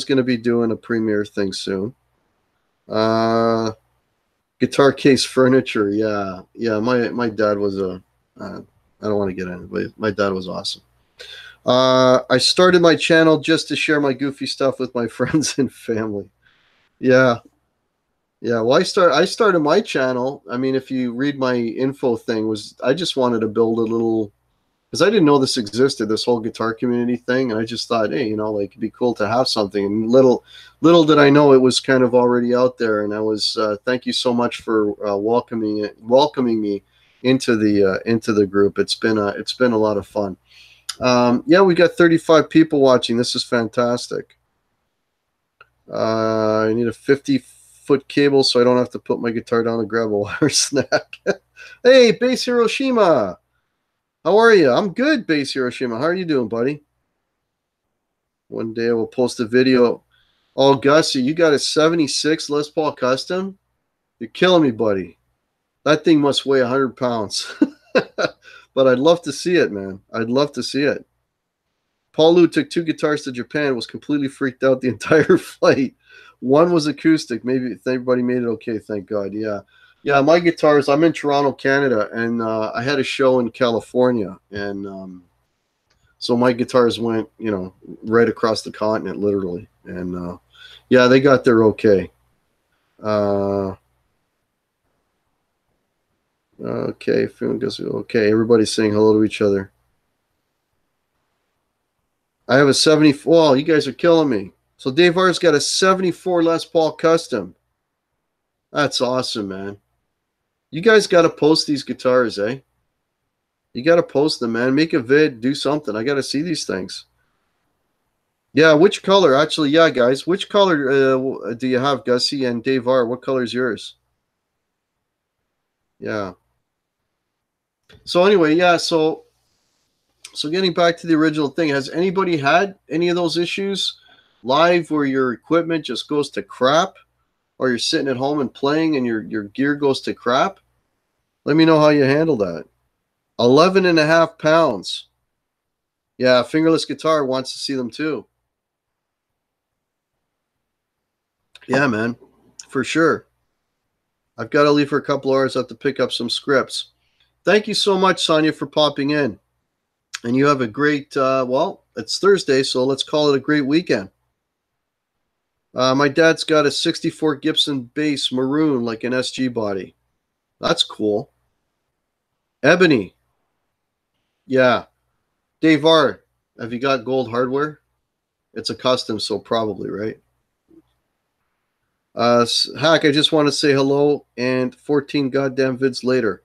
going to be doing a premiere thing soon. Guitar case furniture, yeah. My dad was I don't want to get into it, but my dad was awesome. I started my channel just to share my goofy stuff with my friends and family. Yeah. Well, I started my channel. I mean, if you read my info thing, I just wanted to build a little, because I didn't know this existed, this whole guitar community thing, and I just thought, hey, it'd be cool to have something. And little did I know it was kind of already out there. And I was thank you so much for welcoming me into the group. It's been a lot of fun. We got 35 people watching. This is fantastic. I need a 50-foot cable so I don't have to put my guitar down and grab a water snack. Hey, Bass Hiroshima. How are you? I'm good, Bass Hiroshima. How are you doing, buddy? One day I will post a video. Oh, Gussie, you got a 76 Les Paul Custom? You're killing me, buddy. That thing must weigh 100 pounds. But I'd love to see it, man. I'd love to see it. Paul Liu took 2 guitars to Japan, was completely freaked out the entire flight. One was acoustic. Maybe everybody made it okay, thank God. Yeah, my guitars, I'm in Toronto, Canada, and I had a show in California, and so my guitars went, right across the continent, literally. And they got there okay. Okay, everybody's saying hello to each other. I have a 74. Well, you guys are killing me. So Dave R's got a 74 Les Paul Custom. That's awesome, man. You guys got to post these guitars, eh? You got to post them, man. Make a vid, do something. I got to see these things. Yeah, which color? Actually, yeah, guys. Which color do you have, Gussie and Dave R? What color is yours? Yeah. So anyway, yeah, so getting back to the original thing, has anybody had any of those issues live where your equipment just goes to crap, or you're sitting at home and playing and your gear goes to crap? Let me know how you handle that. 11.5 pounds. Yeah, Fingerless Guitar wants to see them too. Yeah, man, for sure. I've got to leave for a couple hours. I have to pick up some scripts. Thank you so much, Sonia, for popping in. And you have a great, it's Thursday, so let's call it a great weekend. My dad's got a 64 Gibson bass, maroon, like an SG body. That's cool. Ebony. Yeah. Dave R, have you got gold hardware? It's a custom, so probably, right? Hack, I just want to say hello and 14 goddamn vids later.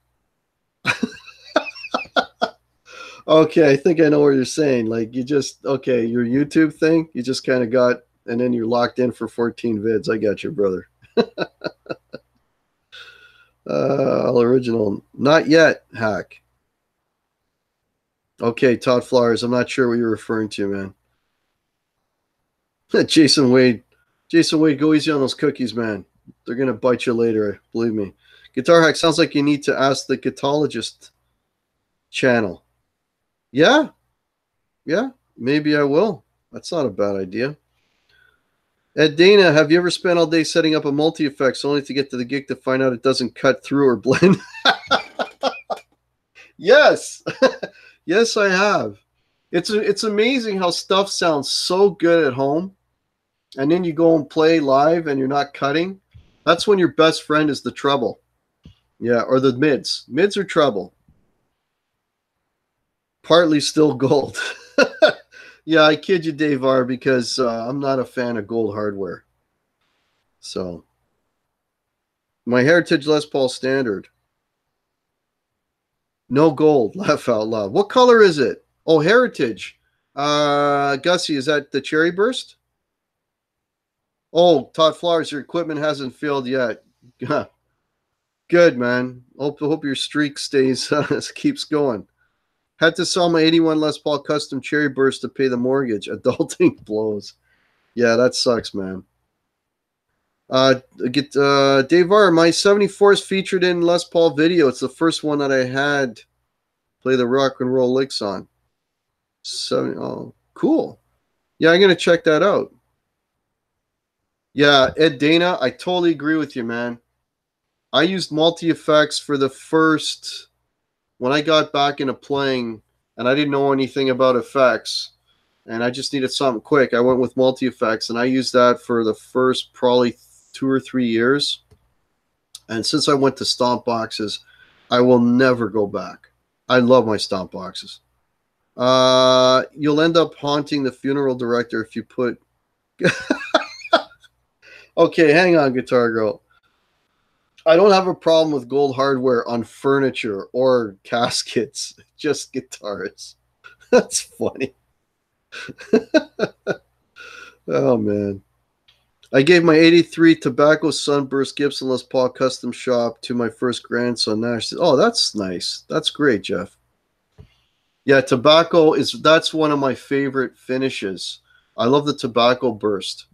Okay, I think I know what you're saying. Like, your YouTube thing, you just kind of got, and then you're locked in for 14 vids. I got you, brother. All original. Not yet, Hack. Okay, Todd Flowers, I'm not sure what you're referring to, man. Jason Wade, go easy on those cookies, man. They're going to bite you later, believe me. Guitar Hack, sounds like you need to ask the Guitologist channel. Yeah, maybe I will. That's not a bad idea. Ed Dana, have you ever spent all day setting up a multi-effects only to get to the gig to find out it doesn't cut through or blend? Yes. Yes, I have. It's amazing how stuff sounds so good at home, and then you go and play live and you're not cutting. That's when your best friend is the treble. Yeah, or the mids. Mids are treble. Partly still gold. Yeah, I kid you, Dave R, because I'm not a fan of gold hardware. So, my Heritage Les Paul Standard. No gold. Laugh out loud. What color is it? Oh, Heritage. Gussie, is that the Cherry Burst? Oh, Todd Flowers, your equipment hasn't failed yet. Good, man. Hope your streak stays keeps going. Had to sell my 81 Les Paul Custom Cherry Burst to pay the mortgage. Adulting blows. Yeah, that sucks, man. Dave R, my 74 is featured in Les Paul video. It's the first one that I had play the rock and roll licks on. Oh, cool. Yeah, I'm gonna check that out. Yeah, Ed Dana, I totally agree with you, man. I used multi-effects for the first, when I got back into playing and I didn't know anything about effects and I just needed something quick. I went with multi-effects and I used that for the first probably 2 or 3 years. And since I went to stomp boxes, I will never go back. I love my stomp boxes. You'll end up haunting the funeral director if you put... Okay, hang on, Guitar Girl. I don't have a problem with gold hardware on furniture or caskets, just guitars. That's funny. Oh, man. I gave my 83 Tobacco Sunburst Gibson Les Paul custom shop to my first grandson, Nash. Oh, that's nice. That's great, Jeff. Yeah, tobacco that's one of my favorite finishes. I love the tobacco burst.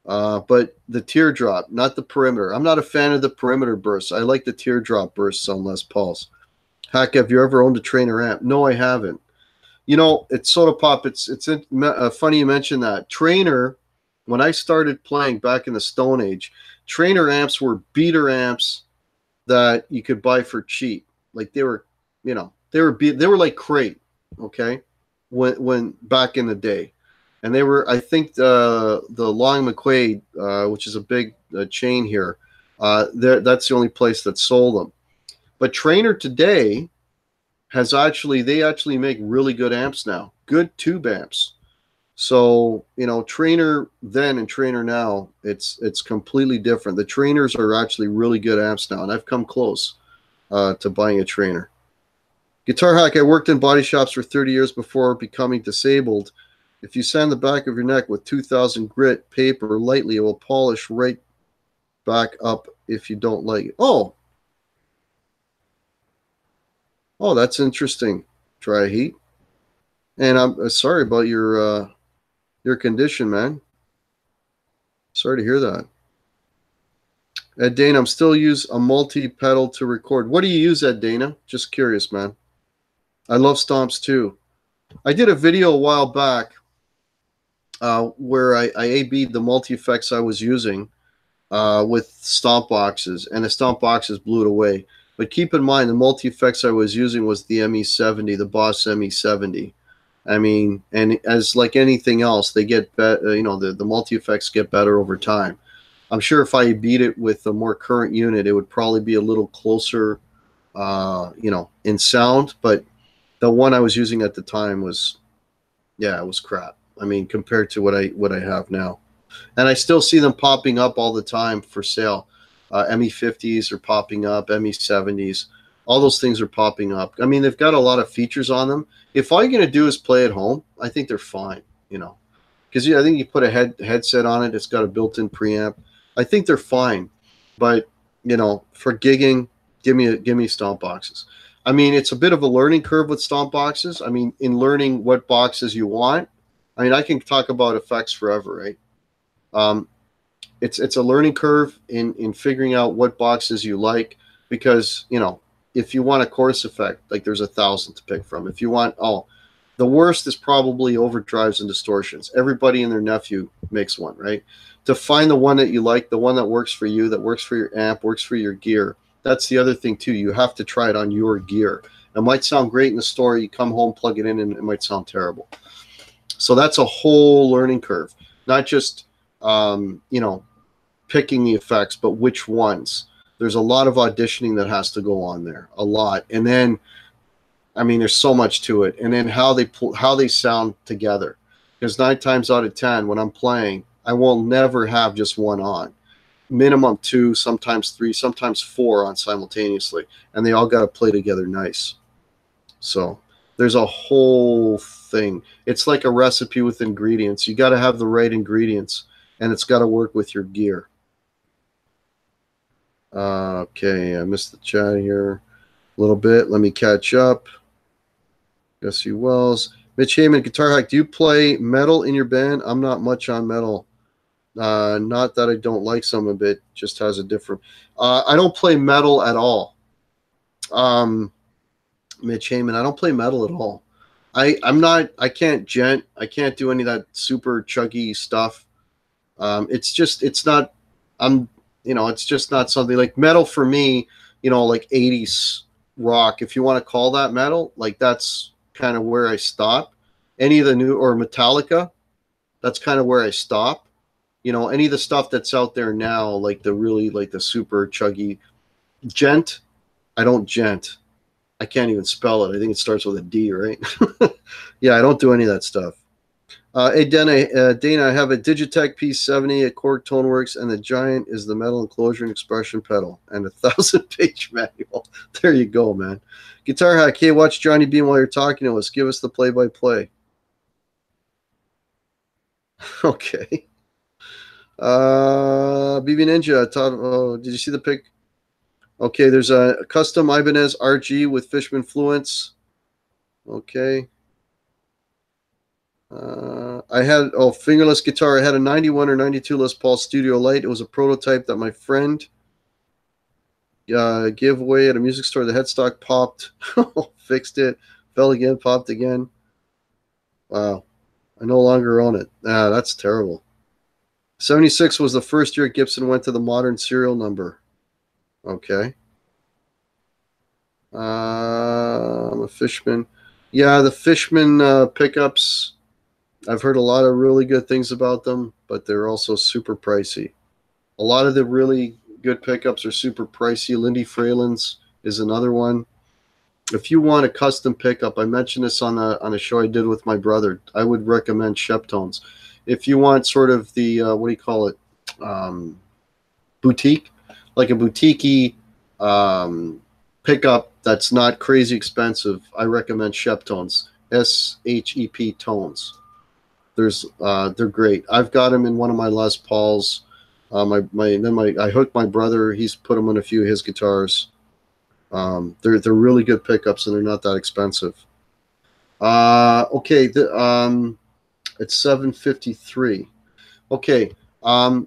But the teardrop, not the perimeter. I'm not a fan of the perimeter bursts. I like the teardrop bursts on Les Pauls. Heck, have you ever owned a Trainer amp? No, I haven't. You know, it's Soda Pop. It's funny you mentioned that. Trainer, when I started playing back in the Stone Age, Trainer amps were beater amps that you could buy for cheap. Like they were, you know, they were like crate, okay, when back in the day. And they were, I think, the Long McQuaid, which is a big chain here. That's the only place that sold them. But Trainer today they actually make really good amps now, good tube amps. So you know, Trainer then and Trainer now, it's completely different. The Trainers are actually really good amps now, and I've come close to buying a Trainer. Guitar Hack, I worked in body shops for 30 years before becoming disabled. If you sand the back of your neck with 2000 grit paper lightly, it will polish right back up if you don't like it. Oh, that's interesting. Dry heat. And I'm sorry about your condition, man. Sorry to hear that. Ed Dana, I'm still use a multi-pedal to record. What do you use, Ed Dana? Just curious, man. I love stomps too. I did a video a while back where I A-B'd the multi-effects I was using with stomp boxes, and the stomp boxes blew it away. But keep in mind, the multi-effects I was using was the ME70, the Boss ME70. I mean, and as like anything else, they get better. You know, the multi-effects get better over time. I'm sure if I beat it with a more current unit, it would probably be a little closer, you know, in sound. But the one I was using at the time was, yeah, it was crap. I mean, compared to what I have now, and I still see them popping up all the time for sale. ME50s are popping up, ME70s, all those things are popping up. I mean, they've got a lot of features on them. If all you're gonna do is play at home, I think they're fine. You know, because I think you put a headset on it. It's got a built-in preamp. I think they're fine, but you know, for gigging, give me stomp boxes. I mean, it's a bit of a learning curve with stomp boxes. I mean, in learning what boxes you want. I mean, I can talk about effects forever, right? It's a learning curve in figuring out what boxes you like, because you know, if you want a chorus effect, like there's 1,000 to pick from. If you want, The worst is probably overdrives and distortions. Everybody and their nephew makes one, right? To find the one that you like, the one that works for you, that works for your amp, works for your gear. That's the other thing too. You have to try it on your gear. It might sound great in the store. You come home, plug it in, and it might sound terrible. So that's a whole learning curve. Not just picking the effects, but which ones. There's a lot of auditioning that has to go on there, a lot. And then, I mean, there's so much to it. And then how they sound together. Because 9 times out of 10, when I'm playing, I will never have just one on. Minimum 2, sometimes 3, sometimes 4 on simultaneously. And they all got to play together nice. So there's a whole thing. It's like a recipe with ingredients. You got to have the right ingredients, and it's got to work with your gear. Okay, I missed the chat here a little bit. Let me catch up. Jesse Wells. Mitch Heyman, Guitar Hack, do you play metal in your band? I'm not much on metal. Not that I don't like some of it, just has a different... I don't play metal at all. Mitch Heyman, I don't play metal at all. I can't do any of that super chuggy stuff. It's just not something like metal for me, like 80s rock, if you want to call that metal, like that's kind of where I stop. Any of the new, or Metallica, that's kind of where I stop. Any of the stuff that's out there now, like the super chuggy gent, I don't gent. I can't even spell it. I think it starts with a D, right? Yeah, I don't do any of that stuff. Hey, Dana, I have a Digitech P70 at Korg Toneworks, and the Giant is the metal enclosure and expression pedal, and a 1,000-page manual. There you go, man. Guitar Hack, hey, watch Johnny Beane while you're talking to us. Give us the play-by-play. Okay. BB Ninja, did you see the pic? Okay, there's a custom Ibanez RG with Fishman Fluence. Okay. I had fingerless guitar. I had a 91 or 92 Les Paul Studio Light. It was a prototype that my friend gave away at a music store. The headstock popped. Fixed it. Fell again. Popped again. Wow. I no longer own it. That's terrible. 76 was the first year Gibson went to the modern serial number. Okay. I'm a Fishman. Yeah, the Fishman pickups, I've heard a lot of really good things about them, but they're also super pricey. A lot of the really good pickups are super pricey. Lindy Freyland's is another one. If you want a custom pickup, I mentioned this on a show I did with my brother, I would recommend Sheptones. If you want sort of the, what do you call it, boutique, like a boutique-y pickup that's not crazy expensive, I recommend Sheptones, S-H-E-P Tones. They're great. I've got them in one of my Les Pauls. I hooked my brother. He's put them on a few of his guitars. They're really good pickups, and they're not that expensive. Okay, it's 7:53. Okay, I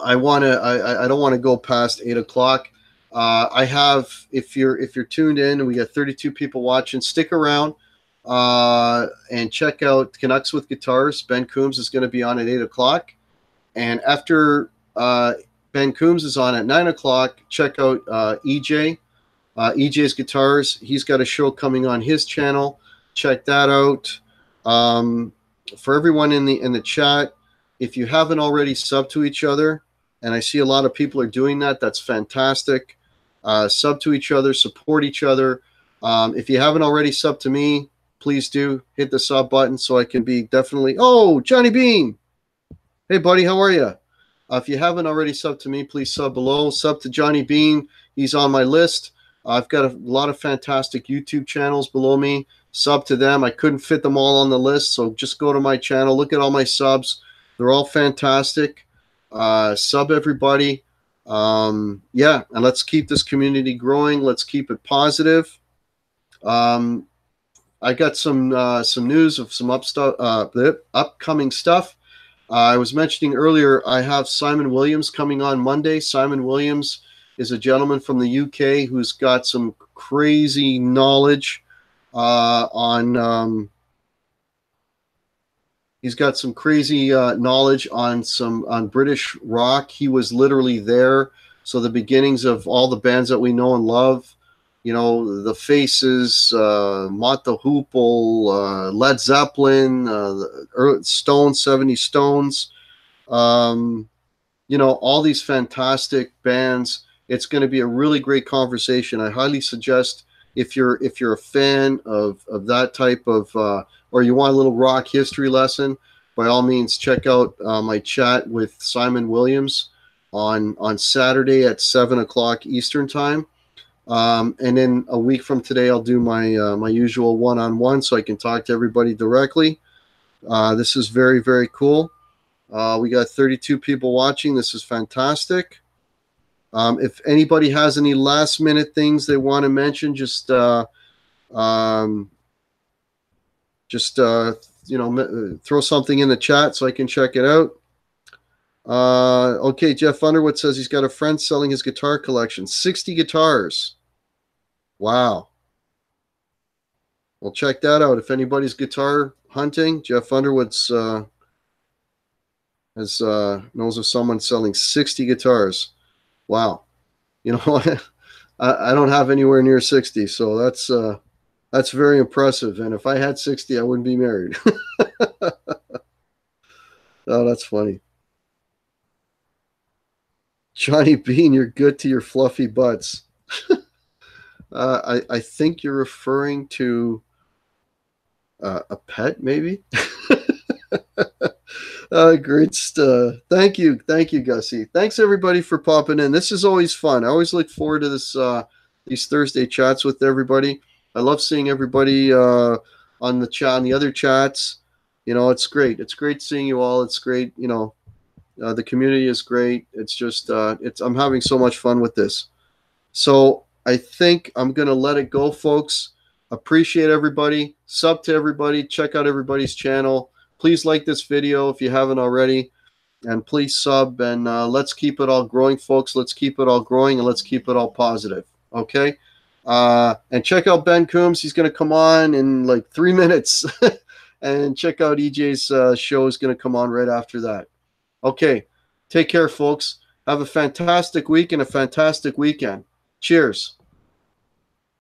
don't want to go past 8 o'clock. I have, if you're tuned in, and we got 32 people watching, stick around and check out Canucks with Guitars. Ben Coombs is going to be on at 8 o'clock, and after Ben Coombs is on at 9 o'clock, check out EJ. EJ's Guitars. He's got a show coming on his channel. Check that out. For everyone in the chat, if you haven't already subbed to each other, and I see a lot of people are doing that, that's fantastic. Sub to each other, support each other. If you haven't already subbed to me, please do hit the sub button so I can be definitely. Oh, Johnny Beane. Hey, buddy, how are you? If you haven't already subbed to me, please sub below. Sub to Johnny Beane. He's on my list. I've got a lot of fantastic YouTube channels below me. Sub to them. I couldn't fit them all on the list, so just go to my channel. Look at all my subs. They're all fantastic. Sub everybody. Yeah, and let's keep this community growing. Let's keep it positive. I got some news of some upcoming stuff. I was mentioning earlier, I have Simon Williams coming on Monday. Simon Williams is a gentleman from the UK who's got some crazy knowledge on he's got some crazy knowledge on British rock. He was literally there. So the beginnings of all the bands that we know and love, you know, the Faces, Mott the Hoople, Led Zeppelin, Stones, 70 Stones, you know, all these fantastic bands. It's going to be a really great conversation. I highly suggest, if you're a fan of that type of or you want a little rock history lesson, by all means check out my chat with Simon Williams on Saturday at 7 o'clock Eastern time. And then a week from today, I'll do my usual one-on-one, so I can talk to everybody directly. This is very, very cool. We got 32 people watching. This is fantastic. If anybody has any last minute things they want to mention, just you know, throw something in the chat so I can check it out. Okay, Jeff Underwood says he's got a friend selling his guitar collection, 60 guitars. Wow. Well, check that out. If anybody's guitar hunting, Jeff Underwood's knows of someone selling 60 guitars. Wow. You know, I don't have anywhere near 60, so that's very impressive. And if I had 60, I wouldn't be married. Oh, that's funny. Johnny Beane, you're good to your fluffy butts. I think you're referring to a pet, maybe. Great stuff. Thank you, Gussie. Thanks everybody for popping in. This is always fun. I always look forward to this these Thursday chats with everybody. I love seeing everybody on the chat, on the other chats. You know, it's great. It's great seeing you all. It's great. You know, the community is great. It's just I'm having so much fun with this. So I think I'm gonna let it go, folks. Appreciate everybody. Sub to everybody. Check out everybody's channel. Please like this video if you haven't already, and please sub, and let's keep it all growing, folks. Let's keep it all growing, and let's keep it all positive. Okay. And check out Ben Coombs. He's going to come on in like 3 minutes. And check out EJ's show is going to come on right after that. Okay. Take care, folks. Have a fantastic week and a fantastic weekend. Cheers.